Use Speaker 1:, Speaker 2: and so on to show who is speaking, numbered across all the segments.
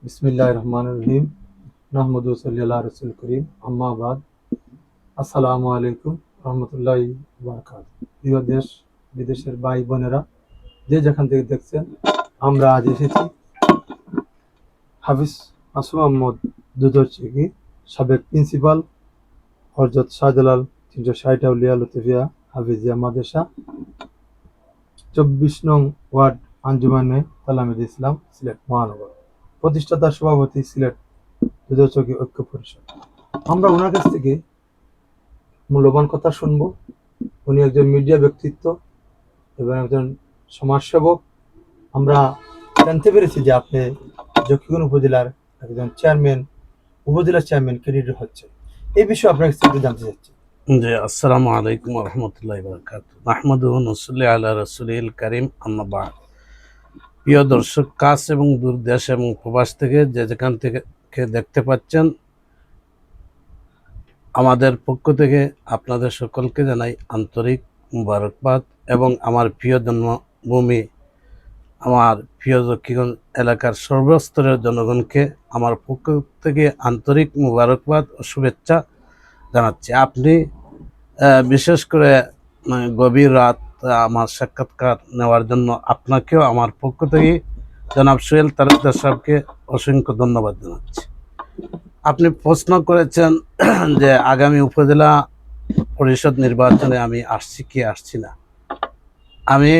Speaker 1: বিসমিল্লাহির রহমানির রহিম। নাহমাদু সাল্লাল্লাহু আলা রাসূলিল কারীম, আম্মা বাদ। আসসালামু আলাইকুম রহমতুল্লাহি ওয়া বারাকাতুহু। প্রিয় দেশ বিদেশের ভাই বোনেরা, যে যেখান থেকে দেখছেন, আমরা আজ এসেছি হাফিজ মাসুম আহমদ দুধরচেকি সাবেক প্রিন্সিপাল হযরত শাহজালাল 360 আউলিয়া লতিফিয়া হাফিজিয়া মাদ্রাসা 24 নং ওয়ার্ড আঞ্জুমানে তালামিদ ইসলাম, সিলেট মহানগর। প্রতিষ্ঠাতা সভাপতি, সিলেট দুধরচেকি ঐক্য পরিষদ। আমরা ওনার কাছ থেকে মূল্যবান কথা শুনবো। উনি একজন মিডিয়া ব্যক্তিত্ব এবং একজন সমাজসেবক। আমরা জানতে পেরেছি যে আপনি জকিগঞ্জ উপজেলার একজন উপজেলা চেয়ারম্যান ক্যান্ডিডেট হচ্ছে। এই বিষয়ে আপনার কাছে একটু জানতে চাচ্ছি।
Speaker 2: জি, আসসালামু আলাইকুম ওয়া রাহমাতুল্লাহি ওয়া বারাকাতুহু। নাহমাদুহু ওয়া নুসাল্লি আলা রাসূলিল কারীম, আম্মা বা'দ। প্রিয় দর্শক, কাছ এবং দূর দেশ এবং প্রবাস থেকে যে যেখান থেকে দেখতে পাচ্ছেন, আমাদের পক্ষ থেকে আপনাদের সকলকে জানাই আন্তরিক মুবারকবাদ। এবং আমার প্রিয় জন্মভূমি, আমার প্রিয় জকিগঞ্জ এলাকার সর্বস্তরের জনগণকে আমার পক্ষ থেকে আন্তরিক মুবারকবাদ ও শুভেচ্ছা জানাচ্ছি। আপনি বিশেষ করে গভীর রাত আমার সাক্ষাৎকার নেওয়ার জন্য আপনাকেও আমার পক্ষ থেকে জনাব সোহেল তালুকদার সাহেবকে অসংখ্য ধন্যবাদ জানাচ্ছি। আপনি প্রশ্ন করেছেন যে আগামী উপজেলা পরিষদ নির্বাচনে আমি আসছি কি আসছি না। আমি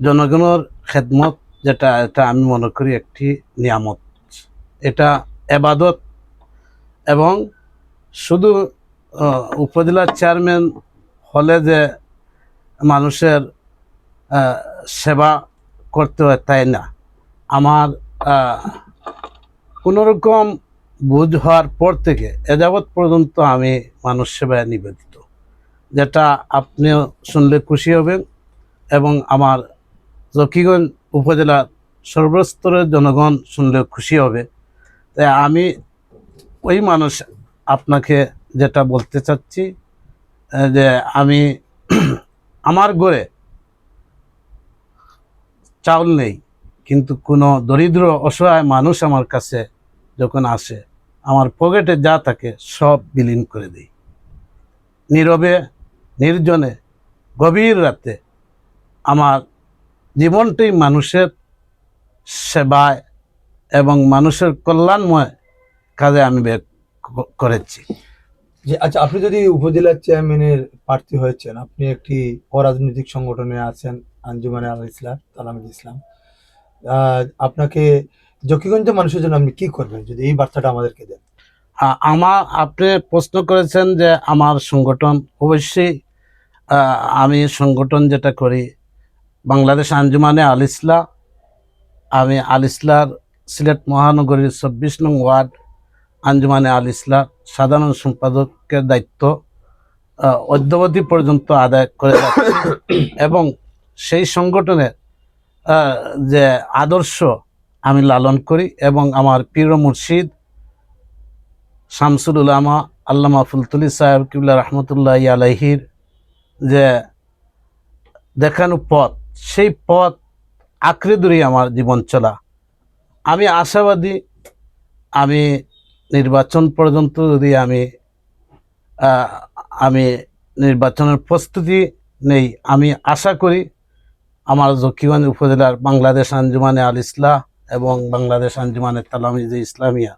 Speaker 2: জনগণের খেদমত যেটা, এটা আমি মনে করি একটি নিয়ামত, এটা এবাদত। এবং শুধু উপজেলার চেয়ারম্যান হলে যে মানুষের সেবা করতে হয় তাই না। আমার কোনোরকম বুঝ হওয়ার পর থেকে এযাবৎ পর্যন্ত আমি মানুষ সেবায় নিবেদিত, যেটা আপনিও শুনলে খুশি হবেন এবং আমার জকিগঞ্জ উপজেলার সর্বস্তরের জনগণ শুনলে খুশি হবে। তাই আমি ওই মানুষ আপনাকে যেটা বলতে চাচ্ছি যে আমি আমার ঘরে চাউল নেই, কিন্তু কোনো দরিদ্র অসহায় মানুষ আমার কাছে যখন আসে, আমার পকেটে যা থাকে সব বিলীন করে দিই। নীরবে নির্জনে গভীর রাতে আমার জীবনটাই মানুষের সেবায় এবং মানুষের কল্যাণময় কাজে আমি বের করেছি।
Speaker 1: যে আচ্ছা, আপনি যদি উপজেলার চেয়ারম্যানের প্রার্থী হয়েছেন, আপনি একটি অরাজনৈতিক সংগঠনে আছেন, আঞ্জুমানে আল ইসলাম তালামিদ ইসলাম। আপনাকে জকিগঞ্জের মানুষের জন্য আপনি কি করবেন, যদি এই বার্তাটা আমাদেরকে দেন।
Speaker 2: আপনি প্রশ্ন করেছেন যে আমার সংগঠন, অবশ্যই আমি সংগঠন যেটা করি বাংলাদেশ আঞ্জুমানে আল ইসলাম। আমি আল ইসলার সিলেট মহানগরীর 24 নং ওয়ার্ড আঞ্জুমানে আল ইসলাম সাধারণ সম্পাদকের দায়িত্ব অদ্যাবধি পর্যন্ত আদায় করে যাচ্ছি। এবং সেই সংগঠনের যে আদর্শ আমি লালন করি এবং আমার পীর মুর্শিদ শামসুল উলামা আল্লামা ফুলতুলি সাহেব কিবলা রহমতুল্লাহ আলাইহির যে দেখানো পথ, সেই পথ আঁকড়ে ধরে আমার জীবন চলা। আমি আশাবাদী, আমি নির্বাচন পর্যন্ত যদি আমি নির্বাচনের প্রস্তুতি নেই, আমি আশা করি আমার জকিগঞ্জ উপজেলার বাংলাদেশ আঞ্জুমানে আল ইসলাম এবং বাংলাদেশ আঞ্জুমানে তালামিজে ইসলামিয়া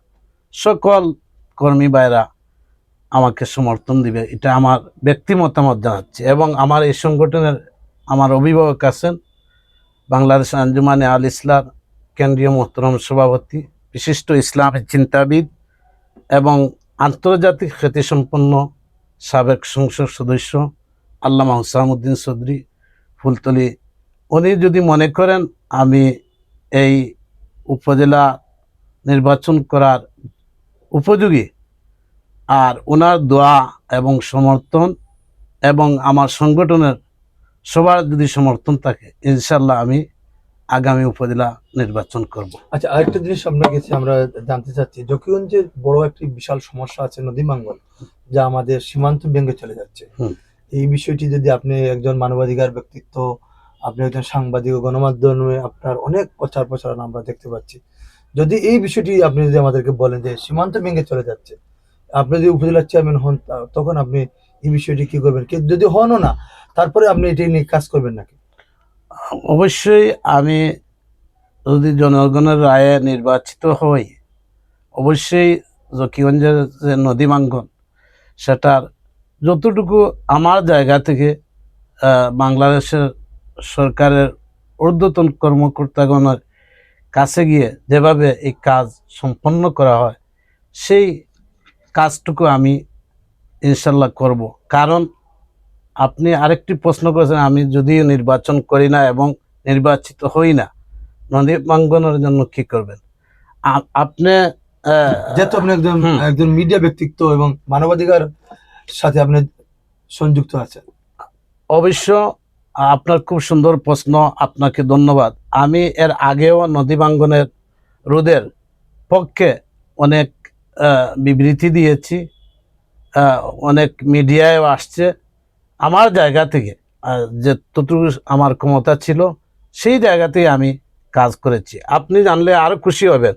Speaker 2: সকল কর্মী ভাইরা আমাকে সমর্থন দিবে, এটা আমার ব্যক্তি মতামত জানাচ্ছি। এবং আমার এই সংগঠনের আমার অভিভাবক আছেন বাংলাদেশ আঞ্জুমানে আল ইসলাম কেন্দ্রীয় মোহতরম সভাপতি, বিশিষ্ট ইসলামী চিন্তাবিদ এবং আন্তর্জাতিক খ্যাতিসম্পন্ন সাবেক সংসদ সদস্য আল্লামা হুসামউদ্দিন চৌধুরী ফুলতলি। উনি যদি মনে করেন আমি এই উপজেলা নির্বাচন করার উপযোগী, আর ওনার দোয়া এবং সমর্থন এবং আমার সংগঠনের সবার যদি সমর্থন থাকে, ইনশাল্লাহ আমি আগামী উপজেলা নির্বাচন করব।
Speaker 1: আচ্ছা, আরেকটা জিনিস আপনার কাছে আমরা জানতে চাচ্ছি, জকিগঞ্জের বড় একটি বিশাল সমস্যা আছে নদী ভাঙ্গন, যা আমাদের সীমান্ত ভেঙে চলে যাচ্ছে। এই বিষয়টি যদি আপনি একজন মানবাধিকার ব্যক্তিত্ব আপনি একজন সাংবাদিক ও গণমাধ্যমে আপনার অনেক প্রচার প্রচারণা আমরা দেখতে পাচ্ছি। যদি এই বিষয়টি আপনি যদি আমাদেরকে বলেন যে সীমান্ত ভেঙে চলে যাচ্ছে, আপনি যদি উপজেলার চেয়ারম্যান হন তখন আপনি এই বিষয়টি কি করবেন, কি যদি হনও না তারপরে আপনি এটি নিয়ে কাজ করবেন নাকি?
Speaker 2: অবশ্যই আমি যদি জনগণের রায়ে নির্বাচিত হই, অবশ্যই জকিগঞ্জের যে নদী ভাঙ্গন সেটার যতটুকু আমার জায়গা থেকে বাংলাদেশের সরকারের ঊর্ধ্বতন কর্মকর্তাগণের কাছে গিয়ে যেভাবে এই কাজ সম্পন্ন করা হয় সেই কাজটুকু আমি ইনশাল্লাহ করব। কারণ আপনি আরেকটি প্রশ্ন করেছেন, আমি যদিও নির্বাচন করি না এবং নির্বাচিত হই না, নদী ভাঙ্গনের জন্য কি করবেন আপনি?
Speaker 1: যেহেতু আপনি একজন
Speaker 2: হুম।
Speaker 1: একজন মিডিয়া ব্যক্তিত্ব এবং মানবাধিকার সাথে আপনি সংযুক্ত আছেন।
Speaker 2: অবশ্য আপনার খুব সুন্দর প্রশ্ন, আপনাকে ধন্যবাদ। আমি এর আগেও নদী ভাঙ্গনের রোধের পক্ষে অনেক বিবৃতি দিয়েছি, অনেক মিডিয়ায়ও আসছে। আমার জায়গা থেকে যতটুকু আমার ক্ষমতা ছিল সেই জায়গা থেকে আমি কাজ করেছি। আপনি জানলে আরো খুশি হবেন,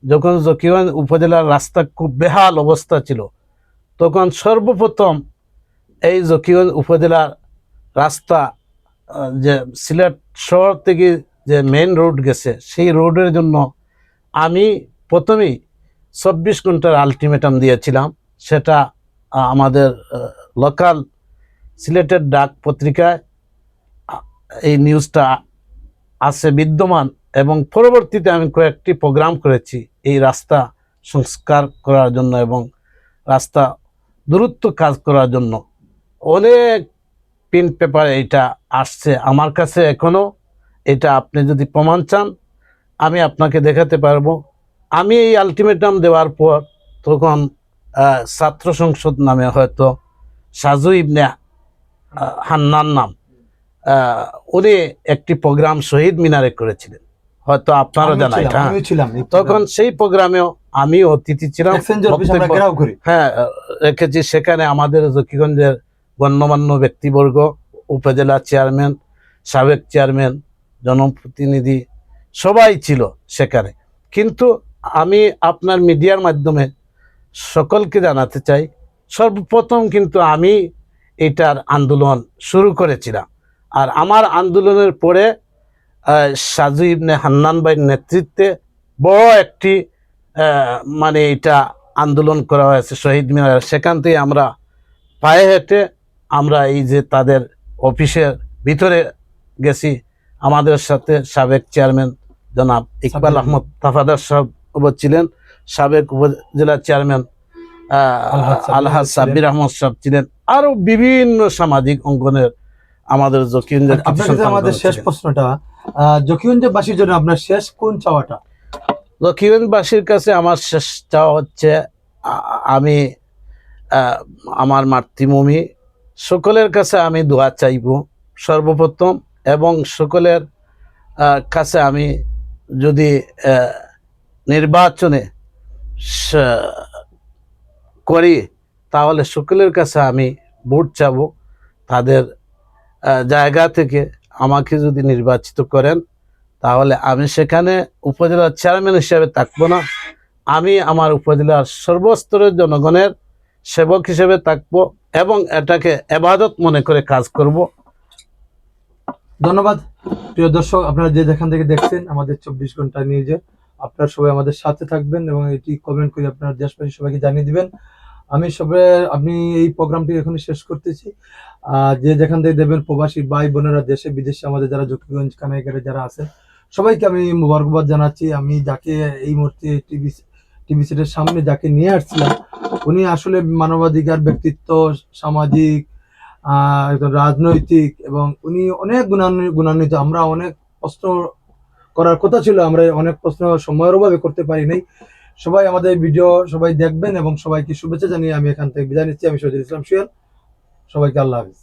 Speaker 2: যখন জকিগঞ্জ উপজেলার রাস্তা খুব বেহাল অবস্থা ছিল, তখন সর্বপ্রথম এই জকিগঞ্জ উপজেলার রাস্তা যে সিলেট শহর থেকে যে মেইন রোড গেছে সেই রোডের জন্য আমি প্রথমেই 24 ঘন্টার আলটিমেটাম দিয়েছিলাম। সেটা আমাদের লোকাল সিলেটের ডাক পত্রিকায় এই নিউজটা আছে বিদ্যমান, এবং পরবর্তীতে আমি কয়েকটি প্রোগ্রাম করেছি এই রাস্তা সংস্কার করার জন্য এবং রাস্তা দ্রুত কাজ করার জন্য। অনেক প্রিন্ট পেপারে এটা আসছে আমার কাছে এখনো। এটা আপনি যদি প্রমাণ চান আমি আপনাকে দেখাতে পারবো। আমি এই আলটিমেটাম দেওয়ার পর তখন ছাত্র সংসদ নামে হয়তো সাজু ইবনে হান্নান নাম, উনি একটি প্রোগ্রাম শহীদ মিনারে করেছিলেন, হয়তো আপনারও জানা এটা। তখন সেই প্রোগ্রামেও আমি অতিথি ছিলাম, হ্যাঁ রেখেছি। সেখানে আমাদের জকিগঞ্জের গণ্যমান্য ব্যক্তিবর্গ, উপজেলা চেয়ারম্যান, সাবেক চেয়ারম্যান, জনপ্রতিনিধি সবাই ছিল সেখানে। কিন্তু আমি আপনার মিডিয়ার মাধ্যমে সকলকে জানাতে চাই, সর্বপ্রথম কিন্তু আমি এটার আন্দোলন শুরু করেছিলাম। আর আমার আন্দোলনের পরে সাজু ইবনে হান্নান ভাইয়ের নেতৃত্বে বড় একটি মানে এটা আন্দোলন করা হয়েছে শহীদ মিনার। সেখান থেকে আমরা পায়ে হেঁটে আমরা এই যে তাদের অফিসের ভিতরে গেছি, আমাদের সাথে সাবেক চেয়ারম্যান জনাব ইকবাল আহমদ তাফাদার সাহেব ছিলেন, সাবেক উপজেলা চেয়ারম্যান আলহাজ সাব্বির আহমদ সাহেব ছিলেন, আরো বিভিন্ন সামাজিক অঙ্গনের আমাদের জকিগঞ্জের।
Speaker 1: আমাদের শেষ প্রশ্নটা, জকিগঞ্জবাসীর জন্য আপনার শেষ কোন চাওয়াটা?
Speaker 2: জকিগঞ্জবাসীর কাছে আমার শেষ চাওয়া হচ্ছে, আমি আমার মাতৃভূমি সকলের কাছে আমি দোয়া চাইব সর্বপ্রথম, এবং সকলের কাছে আমি যদি নির্বাচনে করি তাহলে সকলের কাছে আমি ভোট চাব। তাদের জায়গা থেকে আমাকে যদি নির্বাচিত করেন তাহলে আমি সেখানে উপজেলার চেয়ারম্যান হিসেবে থাকবো না, আমি আমার উপজেলার সর্বস্তরের জনগণের সেবক হিসেবে থাকবো এবং এটাকে ইবাদত মনে করে কাজ করব।
Speaker 1: ধন্যবাদ প্রিয় দর্শক, আপনারা যে যেখান থেকে দেখছেন আমাদের 24 ঘন্টা নিউজে, আপনারা সবাই আমাদের সাথে থাকবেন এবং এটি কমেন্ট করে আপনারা দেশবাসী সবাইকে জানিয়ে দিবেন। আমি এই প্রোগ্রামটি এখনই শেষ করতেছি। যে যেখান থেকে দেবেন, প্রবাসী ভাই বোনেরা দেশে বিদেশে আমাদের যারা জকিগঞ্জ কানাইঘাটে যারা আছেন সবাইকে আমি মুবারকবাদ জানাচ্ছি। আমি যাকে এই মুহূর্তে টিভি সেটের সামনে যাকে নিয়ে আসছিলাম, উনি আসলে মানবাধিকার ব্যক্তিত্ব, সামাজিক, রাজনৈতিক, এবং উনি অনেক গুণান্বিত। আমরা অনেক প্রশ্ন করার কথা ছিল, আমরা অনেক প্রশ্ন সময়ের অভাবে করতে পারি নাই। সবাই আমাদের ভিডিও সবাই দেখবেন এবং সবাইকে শুভেচ্ছা জানিয়ে আমি এখান থেকে বিদায় নিচ্ছি। আমি শহীদুল ইসলাম সুয়েল, সবাইকে আল্লাহ হাফেজ।